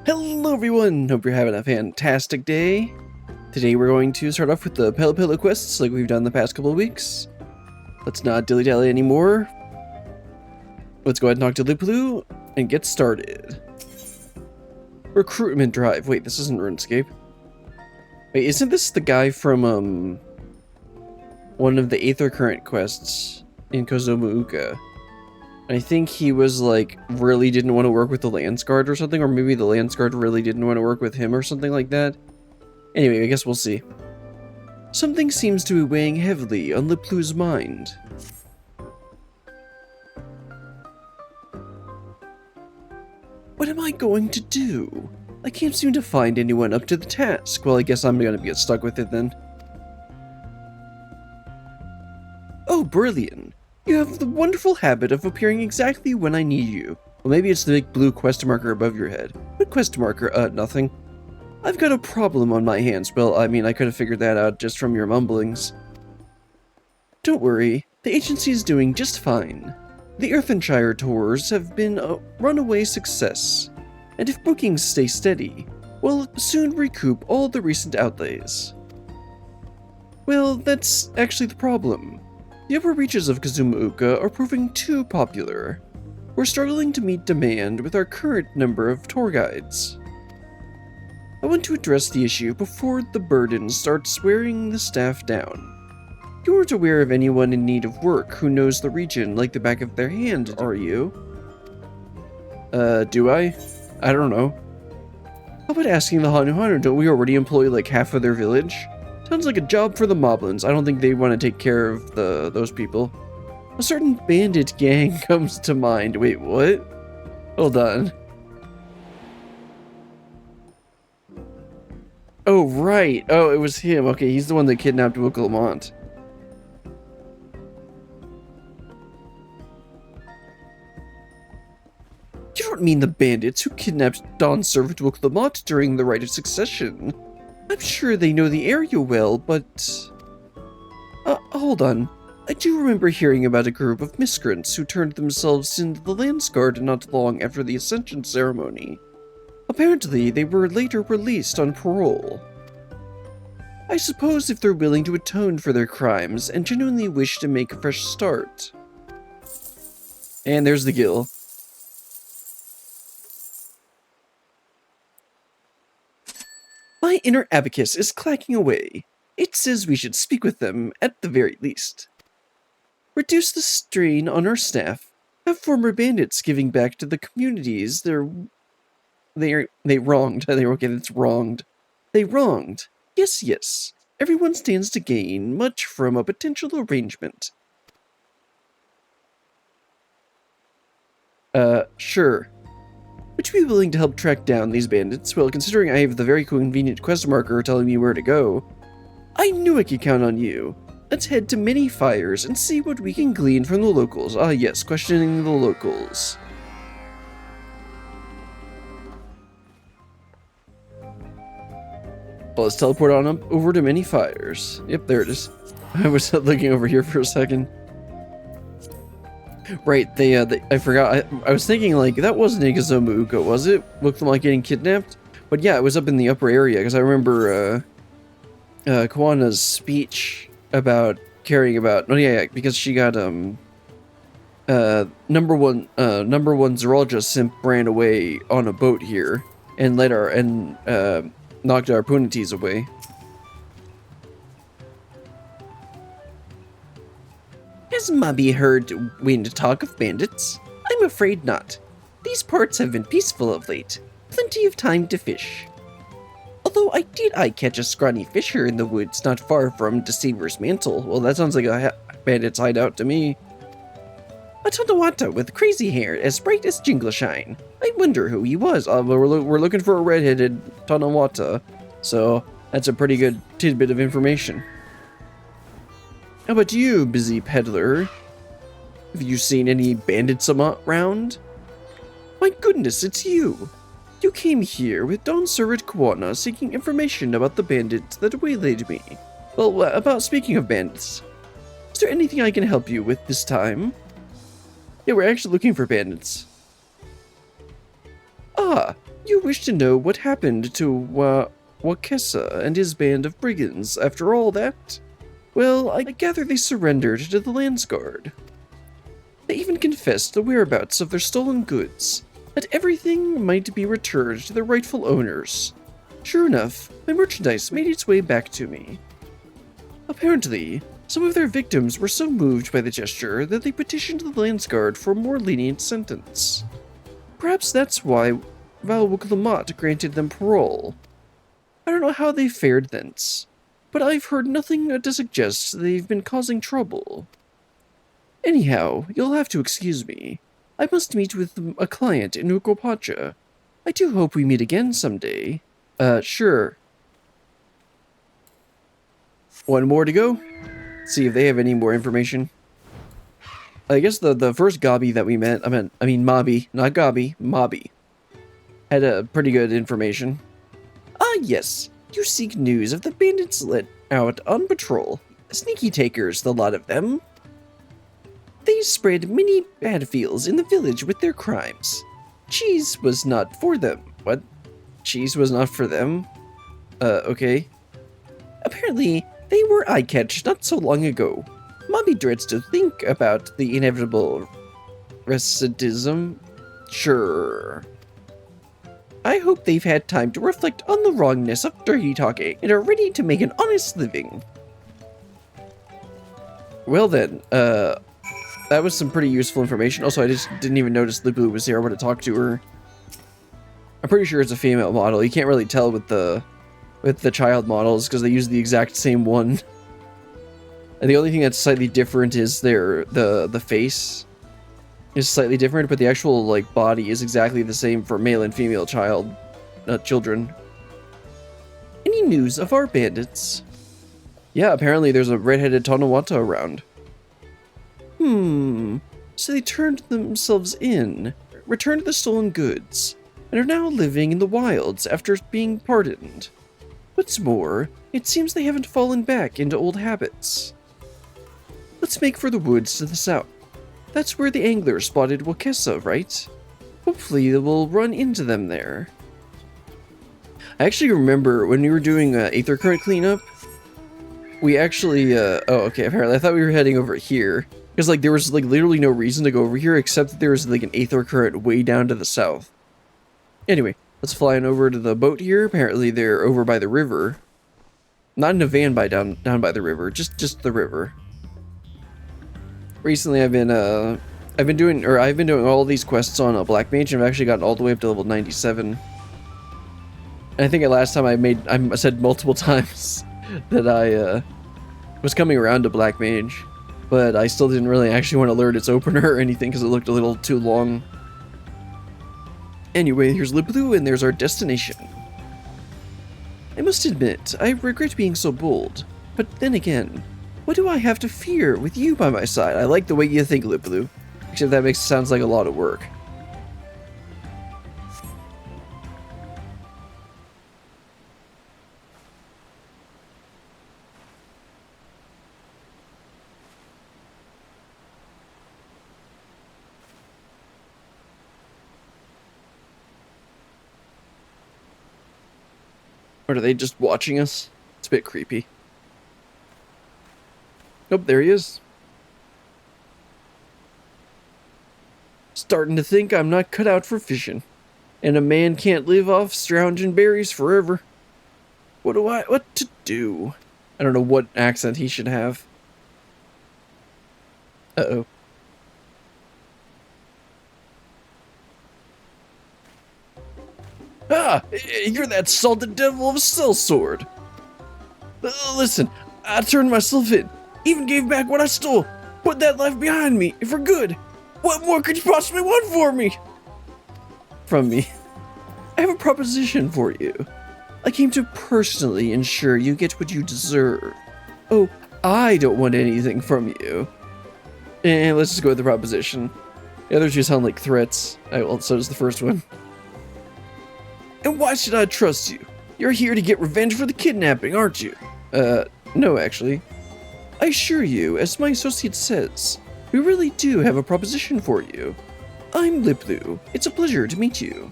Hello everyone, hope you're having a fantastic day. Today we're going to start off with the Pelupelu quests like we've done the past couple of weeks. Let's not dilly-dally anymore. Let's go ahead and talk to Pelupelu and get started. Recruitment drive. Wait, this isn't RuneScape. Wait, isn't this the guy from one of the Aether Current quests in Kozama'uka? I think he was like really didn't want to work with the Landsguard or something, or maybe the Landsguard really didn't want to work with him or something like that. Anyway, I guess we'll see. Something seems to be weighing heavily on Pelupelu's mind. What am I going to do? I can't seem to find anyone up to the task. Well, I guess I'm gonna get stuck with it then. Oh, brilliant. You have the wonderful habit of appearing exactly when I need you. Well, maybe it's the big blue quest marker above your head. What quest marker? Nothing. I've got a problem on my hands. Well, I mean, I could have figured that out just from your mumblings. Don't worry, the agency is doing just fine. The Earthenshire tours have been a runaway success, and if bookings stay steady, we'll soon recoup all the recent outlays. Well, that's actually the problem. The upper reaches of Kozama'uka are proving too popular. We're struggling to meet demand with our current number of tour guides. I want to address the issue before the burden starts wearing the staff down. You aren't aware of anyone in need of work who knows the region like the back of their hand, are you? Do I? I don't know. How about asking the Hanu? Don't we already employ like half of their village? Sounds like a job for the Moblins. I don't think they want to take care of those people. A certain bandit gang comes to mind. Wait, what? Hold on. Oh, right. Oh, it was him. Okay, he's the one that kidnapped Lamont. You don't mean the bandits who kidnapped Dawn's servant Lamont during the Rite of Succession? I'm sure they know the area well, but... hold on. I do remember hearing about a group of miscreants who turned themselves into the Landsguard not long after the Ascension ceremony. Apparently, they were later released on parole. I suppose if they're willing to atone for their crimes and genuinely wish to make a fresh start. And there's the Gill. My inner abacus is clacking away. It says we should speak with them, at the very least. Reduce the strain on our staff. Have former bandits giving back to the communities they wronged. It's wronged. They wronged. Yes. Everyone stands to gain much from a potential arrangement. Sure. Would you be willing to help track down these bandits? Well, considering I have the very convenient quest marker telling me where to go, I knew I could count on you. Let's head to Many Fires and see what we can glean from the locals. Ah yes, questioning the locals. Well, let's teleport on up over to Many Fires. Yep, there it is. I was looking over here for a second. Right, I forgot. I was thinking, like, that wasn't in Kozama'uka, was it? Looked like getting kidnapped? But yeah, it was up in the upper area, because I remember, Kawana's speech about caring about... Oh, yeah, because she got, number one Zeralja simp ran away on a boat here, and knocked our Punities away. Has Mummy heard wind talk of bandits? I'm afraid not. These parts have been peaceful of late. Plenty of time to fish. Although I did catch a scrawny fisher in the woods not far from Deceiver's Mantle. Well, that sounds like a bandit's hideout to me. A Tonawata with crazy hair as bright as Jingleshine. I wonder who he was. We're looking for a redheaded Tonawata, so that's a pretty good tidbit of information. How about you, busy peddler? Have you seen any bandits around? My goodness, it's you! You came here with Don Servant Kawana seeking information about the bandits that waylaid me. Well, speaking of bandits, is there anything I can help you with this time? Yeah, we're actually looking for bandits. Ah, You wish to know what happened to, Wakesa and his band of brigands after all that? Well, I gather they surrendered to the Landsguard. They even confessed the whereabouts of their stolen goods, that everything might be returned to their rightful owners. Sure enough, my merchandise made its way back to me. Apparently, some of their victims were so moved by the gesture that they petitioned the Landsguard for a more lenient sentence. Perhaps that's why Valwuklamat granted them parole. I don't know how they fared thence, but I've heard nothing to suggest they've been causing trouble. Anyhow, you'll have to excuse me. I must meet with a client in Ukopacha. I do hope we meet again someday. Sure. One more to go. See if they have any more information. I guess the first Gabi that we met, I mean Mabi, not Gabi, Mabi, had a pretty good information. Ah, yes. You seek news of the bandits let out on patrol. Sneaky takers, the lot of them. They spread many bad feels in the village with their crimes. Cheese was not for them. What? Cheese was not for them? Okay. Apparently, they were eye-catch not so long ago. Mommy dreads to think about the inevitable recidivism. Sure. I hope they've had time to reflect on the wrongness of dirty talking and are ready to make an honest living. Well then, that was some pretty useful information. Also, I just didn't even notice Lipu was here. I would have talked to her. I'm pretty sure it's a female model. You can't really tell with the child models because they use the exact same one. And the only thing that's slightly different is the face is slightly different, but the actual like body is exactly the same for male and female children. Any news of our bandits? Yeah, apparently there's a red-headed Tonawata around. So they turned themselves in, returned the stolen goods, and are now living in the wilds after being pardoned. What's more, it seems they haven't fallen back into old habits. Let's make for the woods to the south. That's where the angler spotted Wakesa, right? Hopefully we'll run into them there. I actually remember when we were doing Aether Current cleanup, we actually, oh, okay, apparently I thought we were heading over here. Because, like, there was, like, literally no reason to go over here except that there was, like, an Aether Current way down to the south. Anyway, let's fly on over to the boat here. Apparently they're over by the river. Not in a van down by the river, just the river. Recently I've been doing all these quests on Black Mage, and I've actually gotten all the way up to level 97. And I think last time I said multiple times that I was coming around to Black Mage, but I still didn't really actually want to learn its opener or anything because it looked a little too long. Anyway, here's Lipu, and there's our destination. I must admit, I regret being so bold, but then again, what do I have to fear with you by my side? I like the way you think, Lipu, except that sounds like a lot of work. Or are they just watching us? It's a bit creepy. Oh, there he is. Starting to think I'm not cut out for fishing. And a man can't live off scrounging berries forever. What to do? I don't know what accent he should have. Uh-oh. Ah! You're that salted devil of a sellsword! Listen, I turned myself in. Even gave back what I stole. Put that life behind me, for good. What more could you possibly want from me? I have a proposition for you. I came to personally ensure you get what you deserve. Oh, I don't want anything from you. And let's just go with the proposition. The other two sound like threats. Well, so does the first one. And why should I trust you? You're here to get revenge for the kidnapping, aren't you? No, actually. I assure you, as my associate says, we really do have a proposition for you. I'm Lipu. It's a pleasure to meet you.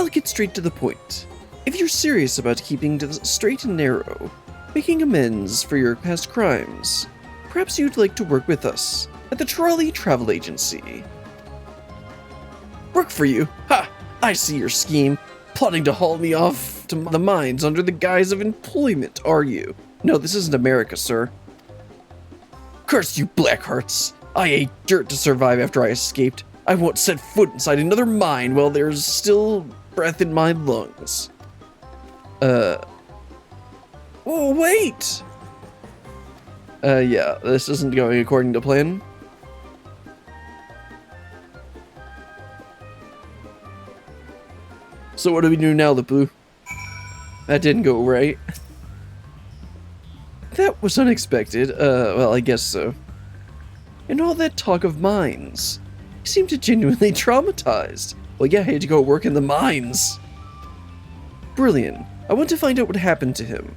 I'll get straight to the point. If you're serious about keeping to the straight and narrow, making amends for your past crimes, perhaps you'd like to work with us at the Trolley Travel Agency. Work for you? Ha! I see your scheme. Plotting to haul me off to the mines under the guise of employment, are you? No, this isn't America, sir. Curse you, Blackhearts! I ate dirt to survive after I escaped. I won't set foot inside another mine while there's still breath in my lungs. Oh, wait! Yeah, this isn't going according to plan. So what do we do now, Pelupelu? That didn't go right. That was unexpected. Well, I guess so. And all that talk of mines. You seem to genuinely traumatized. Well, yeah, I had to go work in the mines. Brilliant. I want to find out what happened to him.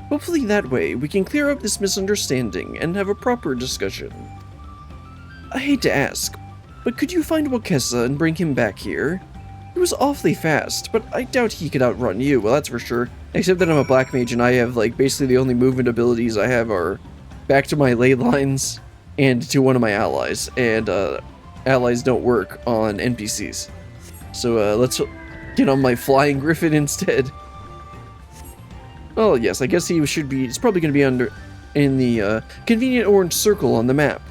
Hopefully that way we can clear up this misunderstanding and have a proper discussion. I hate to ask, but could you find Wakesa and bring him back here? He was awfully fast, but I doubt he could outrun you, well that's for sure. Except that I'm a black mage and I have like basically the only movement abilities I have are back to my ley lines and to one of my allies. And allies don't work on NPCs. So let's get on my flying griffin instead. Oh yes, I guess he should be, it's probably going to be in the convenient orange circle on the map.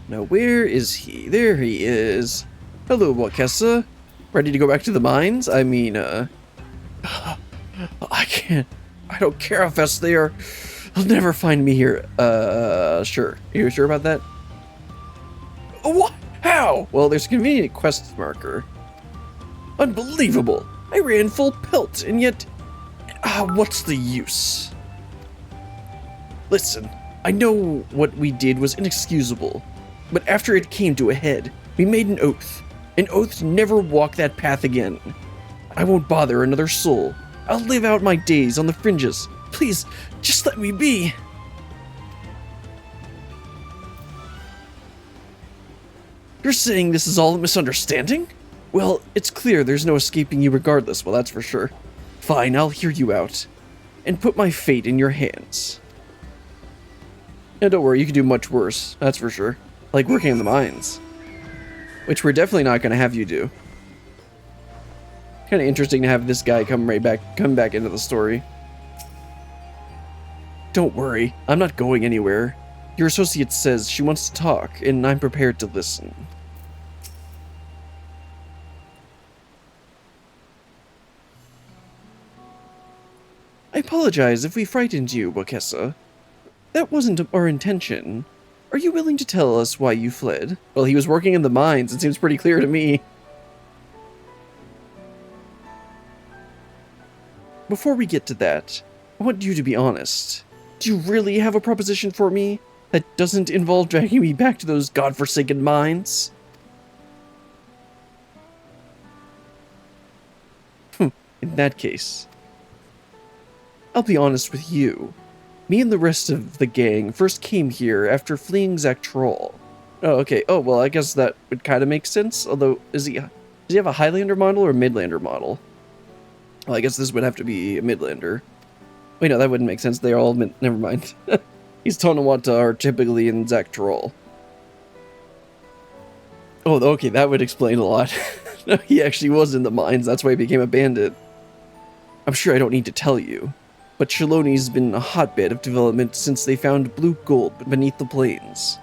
Now where is he? There he is. Hello, Wakesa. Ready to go back to the mines? I mean, I don't care how fast they are. They'll never find me here. Sure. Are you sure about that? What? How? Well, there's a convenient quest marker. Unbelievable. I ran full pelt, and yet... what's the use? Listen, I know what we did was inexcusable, but after it came to a head, we made an oath. An oath to never walk that path again. I won't bother another soul. I'll live out my days on the fringes. Please, just let me be. You're saying this is all a misunderstanding? Well, it's clear there's no escaping you regardless, well that's for sure. Fine, I'll hear you out. And put my fate in your hands. And don't worry, you can do much worse, that's for sure. Like working in the mines. Which we're definitely not going to have you do. Kind of interesting to have this guy come back into the story. Don't worry, I'm not going anywhere. Your associate says she wants to talk, and I'm prepared to listen. I apologize if we frightened you, Wakesa. That wasn't our intention. Are you willing to tell us why you fled? Well, he was working in the mines. It seems pretty clear to me. Before we get to that, I want you to be honest. Do you really have a proposition for me that doesn't involve dragging me back to those godforsaken mines? In that case, I'll be honest with you. Me and the rest of the gang first came here after fleeing Zaktrol. Oh, okay. Oh, well, I guess that would kind of make sense. Although, does he have a Highlander model or a Midlander model? Well, I guess this would have to be a Midlander. Wait, no, that wouldn't make sense. They're all never mind. He's Tonawata are typically in Zaktrol. Oh, okay, that would explain a lot. No, he actually was in the mines. That's why he became a bandit. I'm sure I don't need to tell you. But Shaloni's been a hotbed of development since they found blue gold beneath the plains.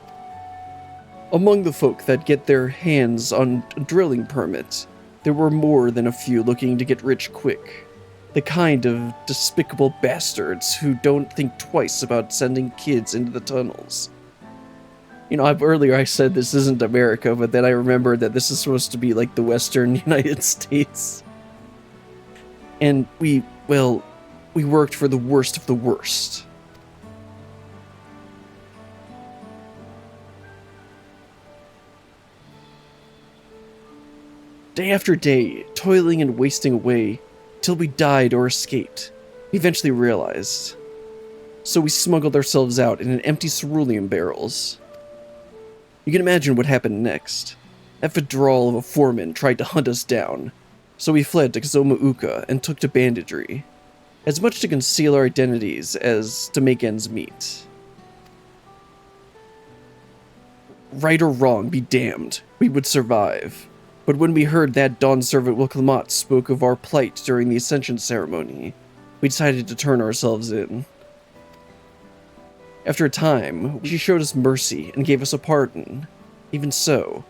Among the folk that get their hands on a drilling permit, there were more than a few looking to get rich quick. The kind of despicable bastards who don't think twice about sending kids into the tunnels. You know, earlier I said this isn't America, but then I remembered that this is supposed to be like the Western United States. And we worked for the worst of the worst. Day after day, toiling and wasting away, till we died or escaped, we eventually realized. So we smuggled ourselves out in an empty cerulean barrels. You can imagine what happened next. That fedral of a foreman tried to hunt us down, so we fled to Kozama'uka and took to banditry, as much to conceal our identities as to make ends meet. Right or wrong, be damned, we would survive. But when we heard that Dawn servant Wilclamot spoke of our plight during the Ascension ceremony, we decided to turn ourselves in. After a time, she showed us mercy and gave us a pardon. Even so,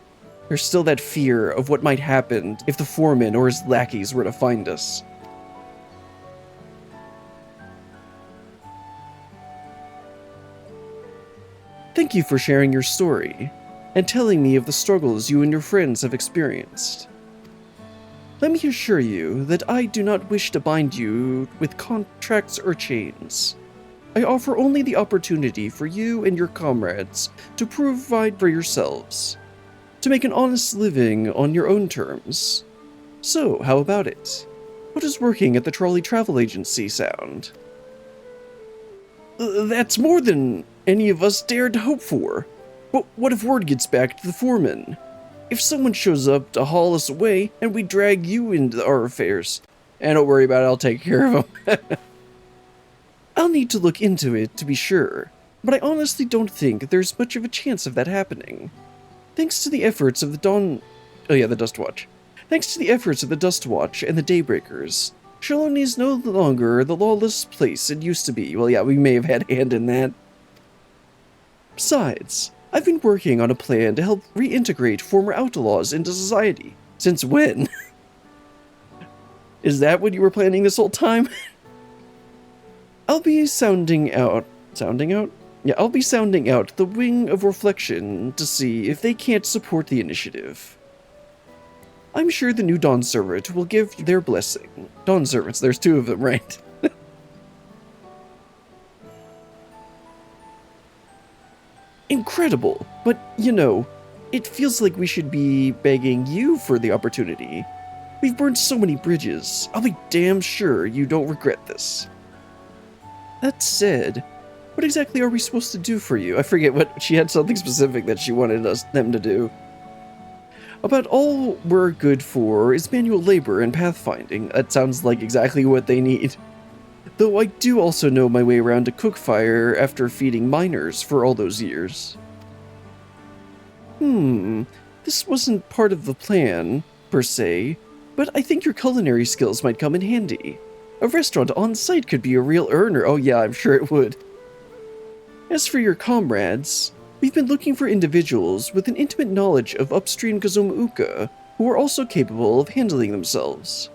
there's still that fear of what might happen if the foreman or his lackeys were to find us. Thank you for sharing your story, and telling me of the struggles you and your friends have experienced. Let me assure you that I do not wish to bind you with contracts or chains. I offer only the opportunity for you and your comrades to provide for yourselves, to make an honest living on your own terms. So, how about it? What does working at the Trolley Travel Agency sound? That's more than any of us dared to hope for. But what if word gets back to the foreman? If someone shows up to haul us away and we drag you into our affairs? And don't worry about it, I'll take care of them. I'll need to look into it to be sure, but I honestly don't think there's much of a chance of that happening. Thanks to the efforts of the Dust Watch. Thanks to the efforts of the Dust Watch and the Daybreakers, Shaloni is no longer the lawless place it used to be. Well, yeah, we may have had a hand in that. Besides, I've been working on a plan to help reintegrate former outlaws into society. Since when? Is that what you were planning this whole time? I'll be sounding out the Wing of Reflection to see if they can't support the initiative. I'm sure the new Dawn Servant will give their blessing. Dawn Servants, there's two of them, right? Incredible, but, you know, it feels like we should be begging you for the opportunity. We've burned so many bridges. I'll be damn sure you don't regret this. That said, what exactly are we supposed to do for you? I forget what, she had something specific that she wanted them to do. About all we're good for is manual labor and pathfinding. That sounds like exactly what they need. Though I do also know my way around a cook fire after feeding miners for all those years. This wasn't part of the plan, per se, but I think your culinary skills might come in handy. A restaurant on site could be a real earner. Oh yeah, I'm sure it would. As for your comrades, we've been looking for individuals with an intimate knowledge of upstream Kozama'uka who are also capable of handling themselves.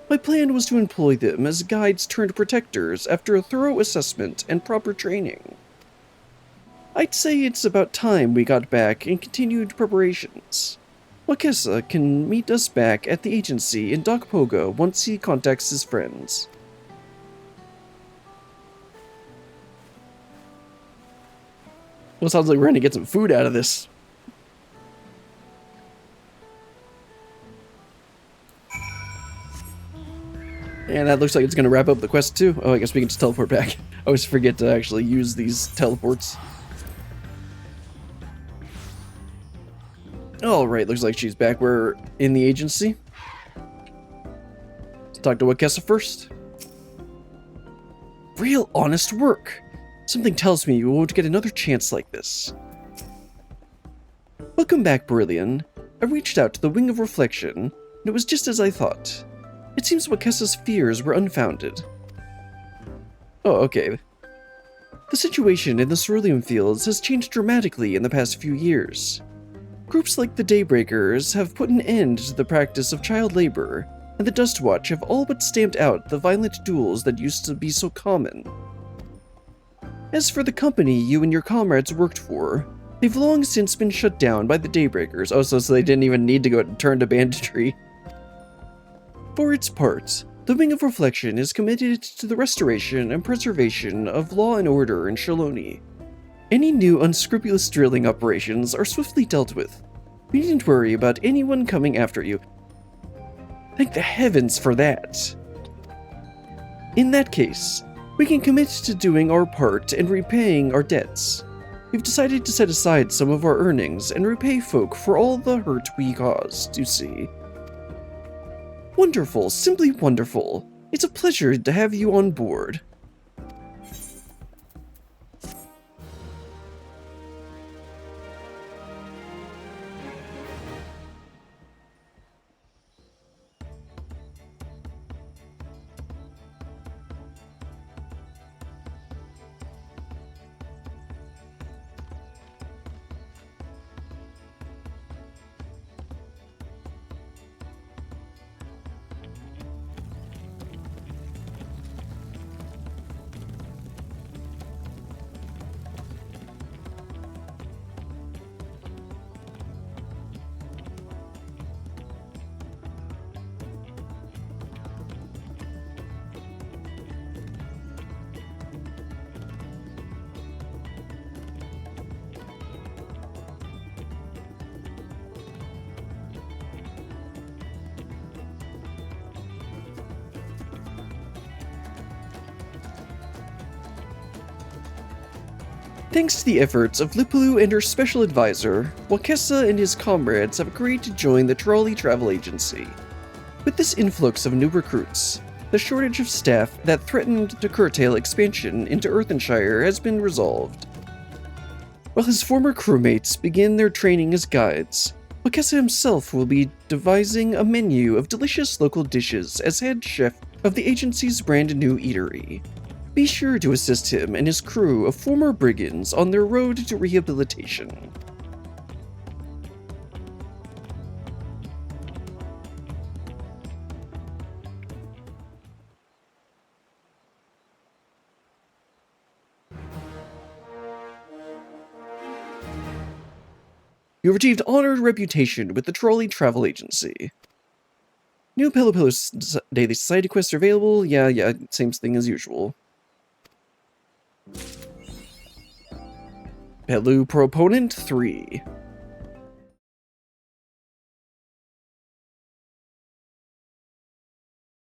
My plan was to employ them as guides turned protectors after a thorough assessment and proper training. I'd say it's about time we got back and continued preparations. Wakesa can meet us back at the agency in Doc Poga once he contacts his friends. Well, it sounds like we're gonna get some food out of this. And that looks like it's going to wrap up the quest too. Oh, I guess we can just teleport back. I always forget to actually use these teleports. Alright, looks like she's back. We're in the agency. Let's talk to Wakesa first. Real honest work. Something tells me you won't get another chance like this. Welcome back, Brillian. I reached out to the Wing of Reflection, and it was just as I thought. It seems Wakesa's fears were unfounded. Oh, okay. The situation in the cerulean fields has changed dramatically in the past few years. Groups like the Daybreakers have put an end to the practice of child labor, and the Dust Watch have all but stamped out the violent duels that used to be so common. As for the company you and your comrades worked for, they've long since been shut down by the Daybreakers. Oh, so they didn't even need to go and turn to banditry. For its part, the Wing of Reflection is committed to the restoration and preservation of law and order in Shaloni. Any new unscrupulous drilling operations are swiftly dealt with. You needn't worry about anyone coming after you. Thank the heavens for that. In that case, we can commit to doing our part and repaying our debts. We've decided to set aside some of our earnings and repay folk for all the hurt we caused, you see. Wonderful, simply wonderful. It's a pleasure to have you on board. Thanks to the efforts of Pelupelu and her special advisor, Wakesa and his comrades have agreed to join the trolley travel agency. With this influx of new recruits, the shortage of staff that threatened to curtail expansion into Earthenshire has been resolved. While his former crewmates begin their training as guides, Wakesa himself will be devising a menu of delicious local dishes as head chef of the agency's brand new eatery. Be sure to assist him and his crew of former brigands on their road to rehabilitation. You have achieved honored reputation with the trolley travel agency. New Pelupelu daily society quests are available. Yeah, same thing as usual. Pelu Proponent 3.